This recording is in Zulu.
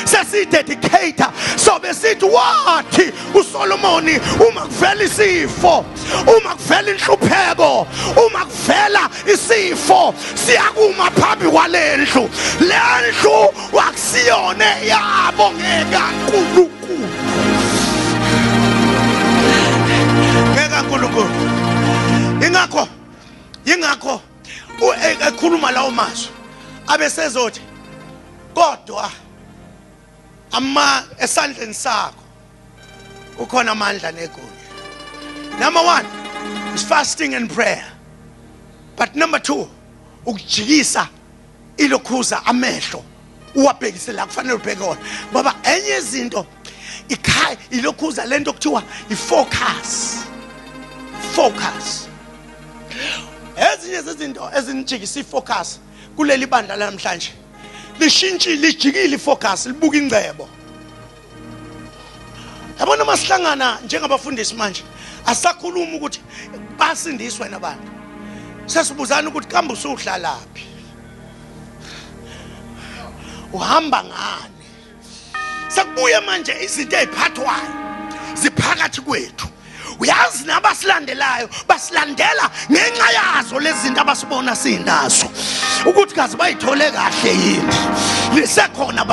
sesidedicate. So besithi wathi uSolomoni, uma kuvela isifo, uma kuvela inhlupheko, uma kuvela isifo, siyakuma phambi kwalendlu. Lendlu wakusiyone yabo ngekaNkulunkulu. NgekaNkulunkulu. Ingakho ekhuluma lawo mazwi abesezothi kodwa esandleni sakho ukhona amandla negunya. Number 1 is fasting and prayer. But number 2, ukujikisa ilokhuza amehlo uwabhekise la kufanele ubheke wona. Baba enye izinto ikhaya ilokhuza lento kuthiwa ifocus. Ezinye zezinto ezinijikisa ifocus kuleli bandla namhlanje lishintshile lijikile ifocus libuka ingcebo. Yabona masihlangana njengabafundisi manje asakhuluma ukuthi basindiswe nabantu. Sesibuzana ukuthi kambe usudlalaphi? Uhamba ngani? Sekubuye manje izinto eziphathwayo ziphakathi kwethu. Uyazi nabasilandelayo basilandela ngenxa yazo lezi zinto abasibona sinazo ukuthi kazi bayithole kahle yini lisekhona